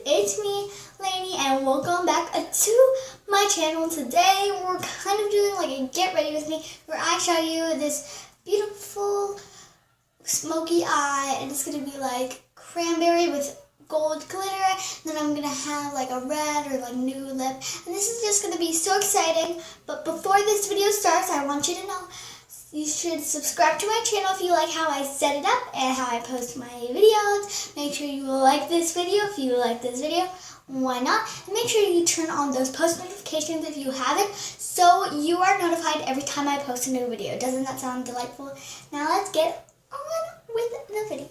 it's me, Lainey, and welcome back to my channel. Today we're kind of doing like a get ready with me where I show you this beautiful smoky eye, and it's going to be like cranberry with gold glitter. Then I'm going to have like a red or like nude lip, and this is just going to be so exciting. But before this video starts, I want you to know you should subscribe to my channel if you like how I set it up and how I post my videos. Make sure you like this video if you like this video. Why not? And make sure you turn on those post notifications if you haven't, so you are notified every time I post a new video. Doesn't that sound delightful? Now let's get on with the video.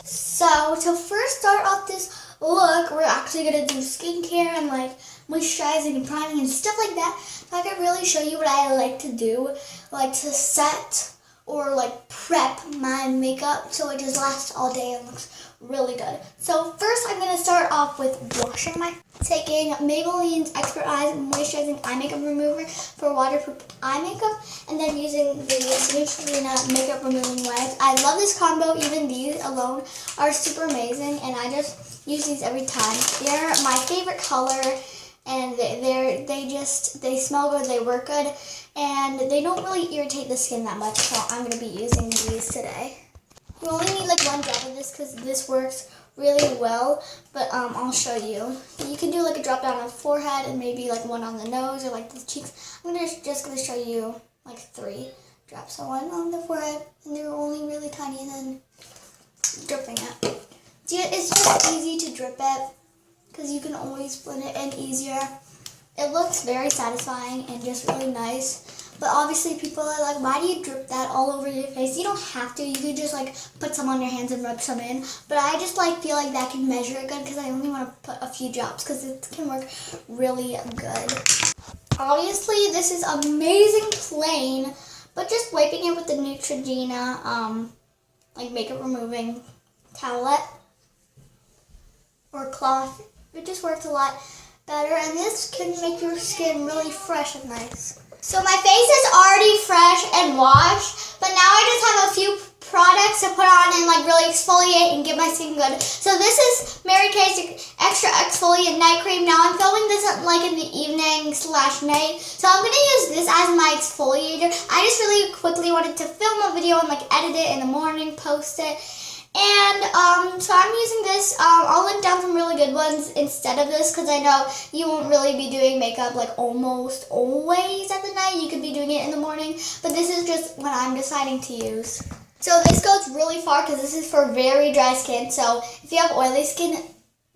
So to first start off this look, we're actually going to do skincare and like moisturizing and priming and stuff like that. So I can really show you what I like to do, like to set or like prep my makeup so it just lasts all day and looks really good. So first I'm going to start off with washing taking Maybelline's Expert Eyes Moisturizing Eye Makeup Remover for waterproof eye makeup, and then using the Neutrogena Makeup Removing Wipes. I love this combo. Even these alone are super amazing, and I just use these every time. They're my favorite color, and they smell good, they work good, and they don't really irritate the skin that much, so I'm going to be using these today. You only need like one drop of this because this works really well, but I'll show you. You can do like a drop down on the forehead and maybe like one on the nose or like the cheeks. I'm just going to show you like 3 drops. So one on the forehead, and they're only really tiny, and then dripping it. It's just easy to drip it because you can always blend it in easier. It looks very satisfying and just really nice. But obviously people are like, why do you drip that all over your face? You don't have to. You could just like put some on your hands and rub some in. But I just like feel like that can measure it good because I only want to put a few drops because it can work really good. Obviously this is amazing plain, but just wiping it with the Neutrogena like makeup removing towelette or cloth, it just works a lot better, and this can make your skin really fresh and nice. So my face is already fresh and washed, but now I just have a few products to put on and like really exfoliate and get my skin good. So this is Mary Kay's Extra Exfoliant Night Cream. Now I'm filming this like in the evening/night, so I'm going to use this as my exfoliator. I just really quickly wanted to film a video and like edit it in the morning, post it. And so I'm using this. I'll link down some really good ones instead of this because I know you won't really be doing makeup like almost always at the night. You could be doing it in the morning, but this is just what I'm deciding to use. So this goes really far because this is for very dry skin. So if you have oily skin,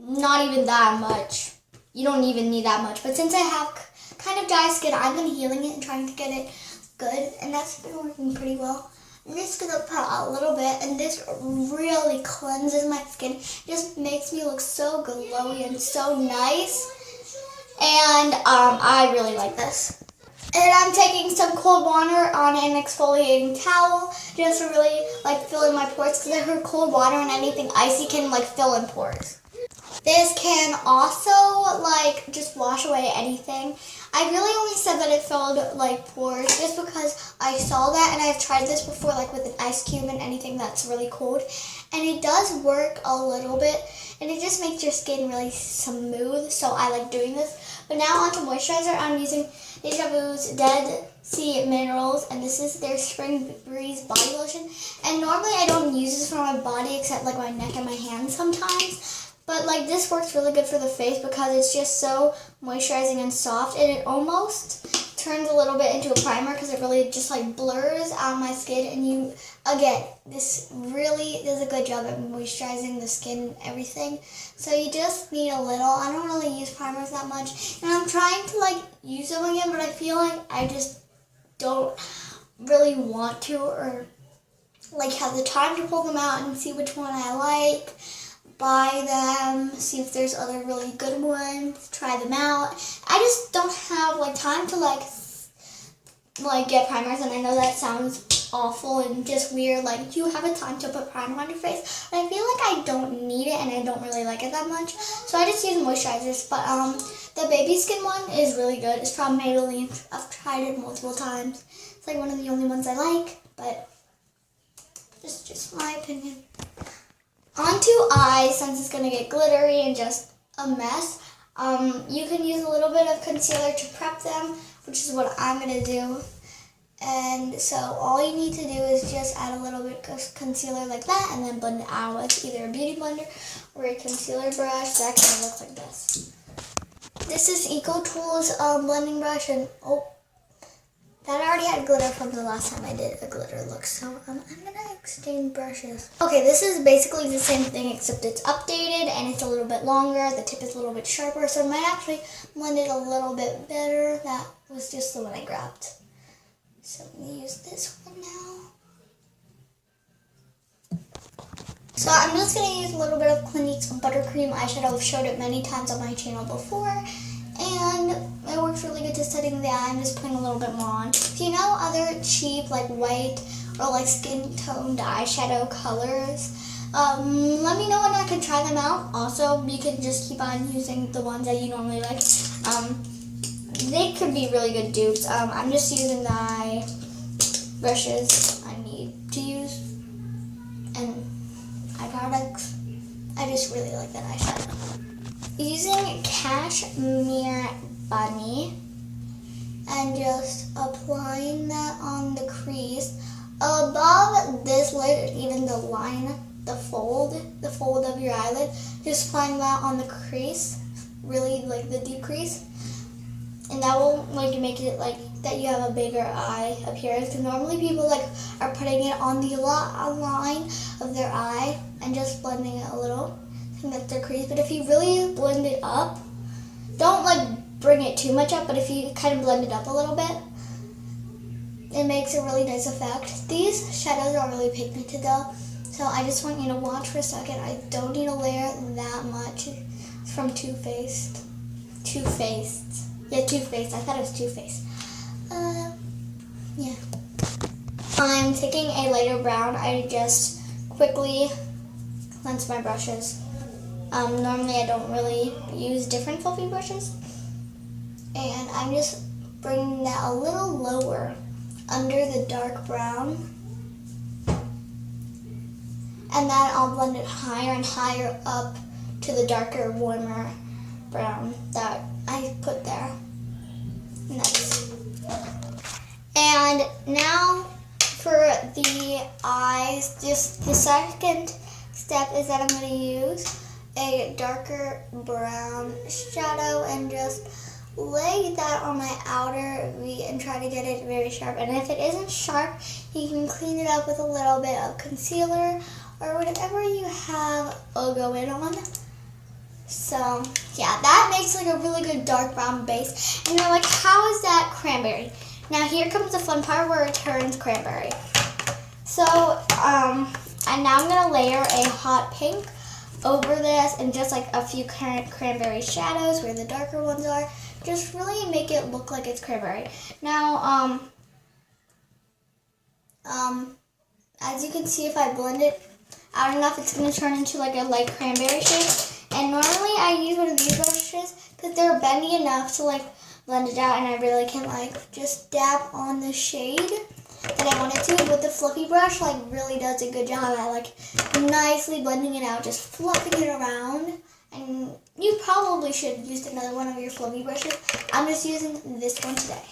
not even that much. You don't even need that much. But since I have kind of dry skin, I've been healing it and trying to get it good, and that's been working pretty well. I'm just going to put a little bit, and this really cleanses my skin. It just makes me look so glowy and so nice, and I really like this. And I'm taking some cold water on an exfoliating towel just to really like fill in my pores, because I heard cold water and anything icy can like fill in pores. This can also like just wash away anything. I really only said that it filled like pores just because I saw that, and I've tried this before like with an ice cube and anything that's really cold, and it does work a little bit, and it just makes your skin really smooth, so I like doing this. But now on to moisturizer. I'm using Deja Vu's Dead Sea Minerals, and this is their Spring Breeze body lotion, and normally I don't use this for my body except like my neck and my hands sometimes. But like this works really good for the face because it's just so moisturizing and soft, and it almost turns a little bit into a primer because it really just like blurs out my skin. And this really does a good job at moisturizing the skin and everything. So you just need a little. I don't really use primers that much, and I'm trying to like use them again, but I feel like I just don't really want to or like have the time to pull them out and see which one I like. Buy them, see if there's other really good ones, try them out. I just don't have like time to like get primers, and I know that sounds awful and just weird, like you have a time to put primer on your face, but I feel like I don't need it and I don't really like it that much, so I just use moisturizers. But the baby skin one is really good. It's from Maybelline. I've tried it multiple times. It's like one of the only ones I like, but it's just my opinion. Onto eyes, since it's gonna get glittery and just a mess. You can use a little bit of concealer to prep them, which is what I'm gonna do. And so all you need to do is just add a little bit of concealer like that, and then blend it out with either a beauty blender or a concealer brush. That kind of looks like this. This is EcoTools blending brush, and oh, that already had glitter from the last time I did a glitter look, so I'm gonna exchange brushes. Okay, this is basically the same thing except it's updated and it's a little bit longer. The tip is a little bit sharper, so it might actually blend it a little bit better. That was just the one I grabbed. So I'm gonna use this one now. So I'm just gonna use a little bit of Clinique's Buttercream eyeshadow. I've showed it many times on my channel before, and it works really good to setting the eye. I'm just putting a little bit more on. If you know other cheap like white or like skin toned eyeshadow colors, let me know and I can try them out. Also, you can just keep on using the ones that you normally like. They could be really good dupes. I'm just using the eye brushes I need to use and eye products. I just really like that eyeshadow. Using Cashmere Bunny and just applying that on the crease above this lid, even the line, the fold of your eyelid. Just applying that on the crease, really like the deep crease. And that will like make it like that you have a bigger eye appearance. Because normally people like are putting it on the line of their eye and just blending it a little. I think that's their crease. But if you really blend it up, don't like bring it too much up. But if you kind of blend it up a little bit, it makes a really nice effect. These shadows are really pigmented though, so I just want you to watch for a second. I don't need to layer that much. It's from Too Faced. Yeah, Too Faced. I thought it was Too Faced. Yeah. I'm taking a lighter brown. I just quickly cleanse my brushes. Normally I don't really use different fluffy brushes. And I'm just bringing that a little lower under the dark brown. And then I'll blend it higher and higher up to the darker, warmer brown that I put there. Nice. And now for the eyes, just the second step is that I'm going to use a darker brown shadow and just lay that on my outer V and try to get it very sharp. And if it isn't sharp, you can clean it up with a little bit of concealer or whatever you have going on. So yeah, that makes like a really good dark brown base. And you're like, how is that cranberry? Now here comes the fun part where it turns cranberry. So and now I'm gonna layer a hot pink over this and just like a few cranberry shadows where the darker ones are. Just really make it look like it's cranberry. Now as you can see, if I blend it out enough, it's gonna turn into like a light cranberry shade. And normally I use one of these brushes because they're bendy enough to like blend it out, and I really can like just dab on the shade that I want it to. But the fluffy brush like really does a good job at like nicely blending it out, just fluffing it around. And you probably should have used another one of your fluffy brushes. I'm just using this one today.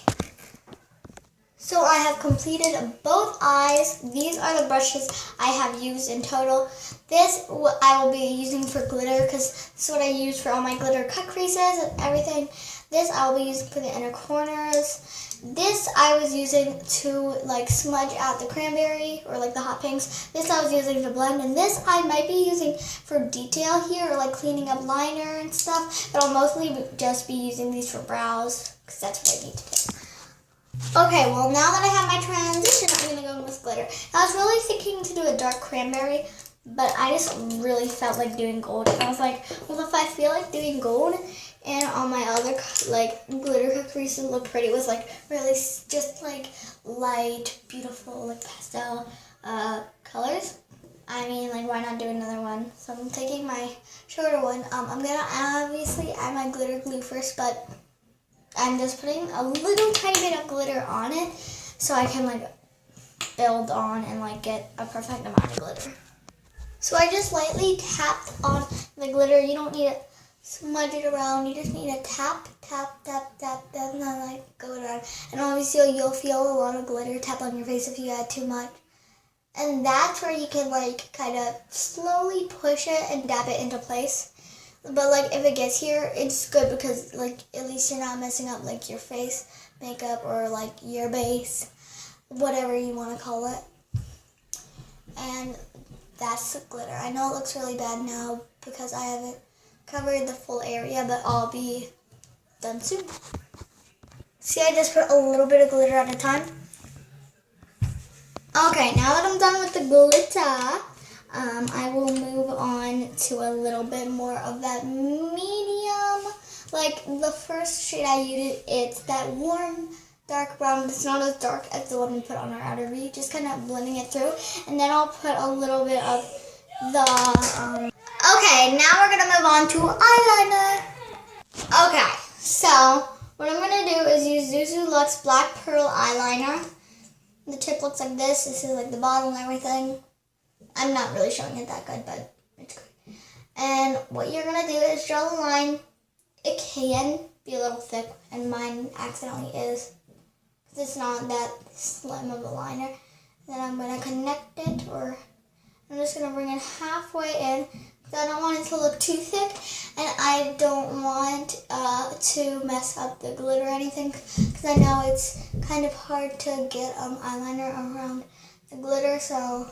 So I have completed both eyes. These are the brushes I have used in total. This I will be using for glitter because this is what I use for all my glitter cut creases and everything. This I will be using for the inner corners. This I was using to like smudge out the cranberry or like the hot pinks. This I was using to blend, and this I might be using for detail here or like cleaning up liner and stuff. But I'll mostly just be using these for brows because that's what I need to do. Okay, well now that I have my transition, I'm going to go in with glitter. I was really thinking to do a dark cranberry, but I just really felt like doing gold. And I was like, well, if I feel like doing gold and all my other like glitter cut creases look pretty with like really just like light, beautiful like pastel colors, I mean, like why not do another one? So I'm taking my shorter one. I'm going to obviously add my glitter glue first, but I'm just putting a little tiny bit of glitter on it so I can like build on and like get a perfect amount of glitter. So I just lightly tapped on the glitter. You don't need to smudge it around. You just need to tap, tap, tap, tap, tap, and then like go around. And obviously you'll feel a lot of glitter tap on your face if you add too much. And that's where you can like kind of slowly push it and dab it into place. But like if it gets here, it's good because like at least you're not messing up like your face makeup or like your base, whatever you want to call it. And that's the glitter. I know it looks really bad now because I haven't covered the full area, but I'll be done soon. See, I just put a little bit of glitter at a time. Okay, now that I'm done with the glitter, I will move on to a little bit more of that medium. Like the first shade I used, it's that warm dark brown, but it's not as dark as the one we put on our outer V, just kind of blending it through. And then I'll put a little bit of the, okay, now we're going to move on to eyeliner. Okay, so what I'm going to do is use Zuzu Luxe Black Pearl Eyeliner. The tip looks like this. This is like the bottom and everything. I'm not really showing it that good, but it's good. And what you're going to do is draw the line. It can be a little thick, and mine accidentally is. Because it's not that slim of a liner. Then I'm going to connect it, or I'm just going to bring it halfway in. Because I don't want it to look too thick, and I don't want to mess up the glitter or anything. Because I know it's kind of hard to get eyeliner around the glitter, so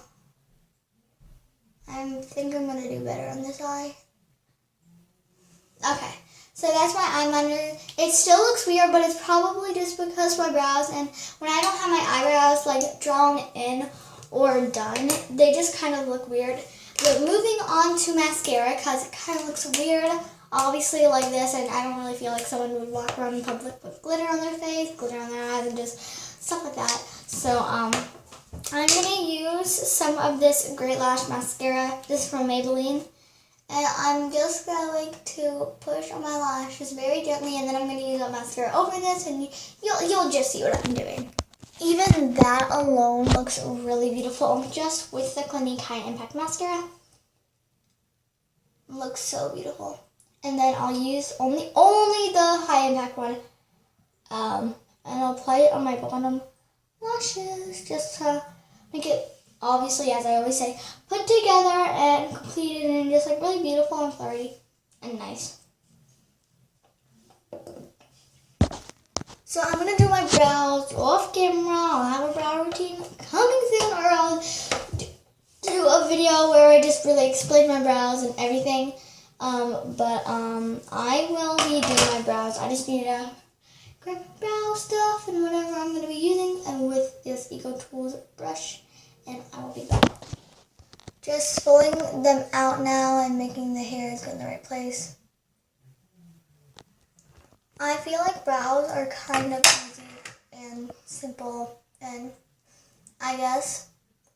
I think I'm going to do better on this eye. Okay, so that's my eyeliner. It still looks weird, but it's probably just because my brows, and when I don't have my eyebrows like drawn in or done, they just kind of look weird. But moving on to mascara, because it kind of looks weird, obviously like this, and I don't really feel like someone would walk around in public with glitter on their face, glitter on their eyes, and just stuff like that. So, I'm going to use some of this Great Lash Mascara. This is from Maybelline. And I'm just going to push on my lashes very gently, and then I'm going to use a mascara over this, and you'll just see what I'm doing. Even that alone looks really beautiful, just with the Clinique High Impact Mascara. It looks so beautiful. And then I'll use only the High Impact one, and I'll apply it on my bottom lashes, just to make it, obviously, as I always say, put together and completed and just like really beautiful and flirty and nice. So I'm going to do my brows off camera. I'll have a brow routine coming soon, or I'll do a video where I just really explain my brows and everything. But I will be doing my brows. I just need to grab brow stuff and whatever I'm going to be using, and with this Eco Tools brush, and I will be back. Just pulling them out now and making the hairs go in the right place. I feel like brows are kind of easy and simple, and I guess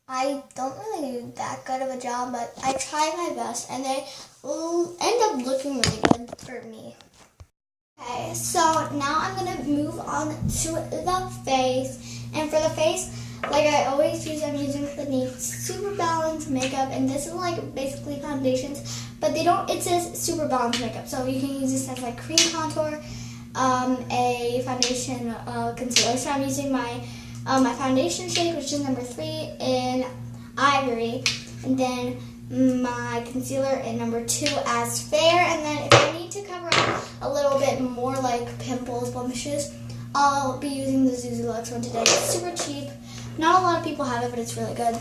I don't really do that good of a job, but I try my best, and they will end up looking really good for me. Okay, so now I'm going to move on to the face, and for the face, like I always use, I'm using Clinique Super Balanced Makeup, and this is like basically foundations, but they don't, it says Super Balanced Makeup, so you can use this as like cream contour, a foundation, concealer. So I'm using my my foundation shade, which is number 3 in Ivory, and then my concealer in number 2 as Fair, and then if I need to cover up a little bit more like pimples, blemishes, I'll be using the Zuzu Luxe one today. It's super cheap. Not a lot of people have it, but it's really good.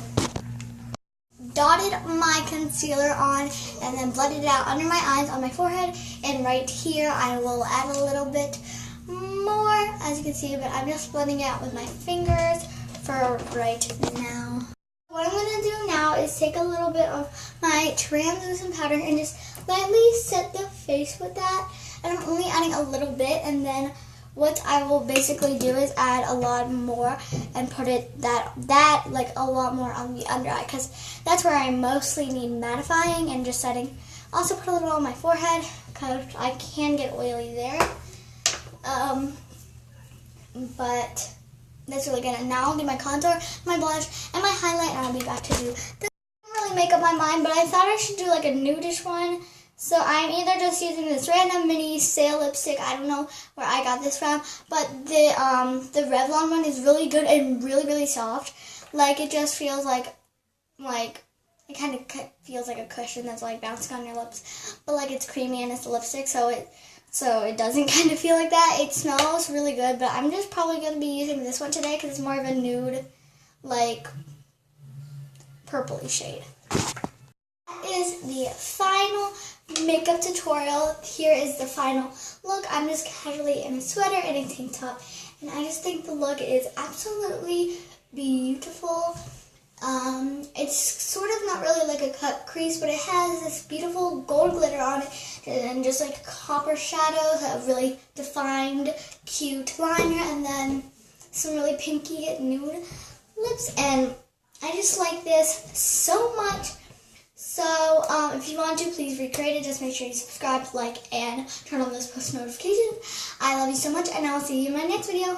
Dotted my concealer on, and then blended it out under my eyes, on my forehead, and right here I will add a little bit more, as you can see, but I'm just blending it out with my fingers for right now. What I'm going to do now is take a little bit of my translucent powder and just lightly set the face with that, and I'm only adding a little bit, and then what I will basically do is add a lot more and put it that like a lot more on the under eye, because that's where I mostly need mattifying and just setting. Also put a little on my forehead because I can get oily there. But that's really good. And now I'll do my contour, my blush, and my highlight, and I'll be back to do this. I don't really really make up my mind, but I thought I should do like a nudish one. So I'm either just using this random mini sale lipstick. I don't know where I got this from, but the Revlon one is really good and really, really soft. Like, it just feels like it kind of feels like a cushion that's like bouncing on your lips, but like it's creamy and it's a lipstick, so it doesn't kind of feel like that. It smells really good, but I'm just probably going to be using this one today because it's more of a nude, like, purpley shade. That is the final makeup tutorial. Here is the final look. I'm just casually in a sweater and a tank top, and I just think the look is absolutely beautiful. It's sort of not really like a cut crease, but it has this beautiful gold glitter on it and just like copper shadows, a really defined, cute liner, and then some really pinky nude lips. And I just like this so much. So if you want to, please recreate it. Just make sure you subscribe, like, and turn on those post notifications. I love you so much, and I will see you in my next video.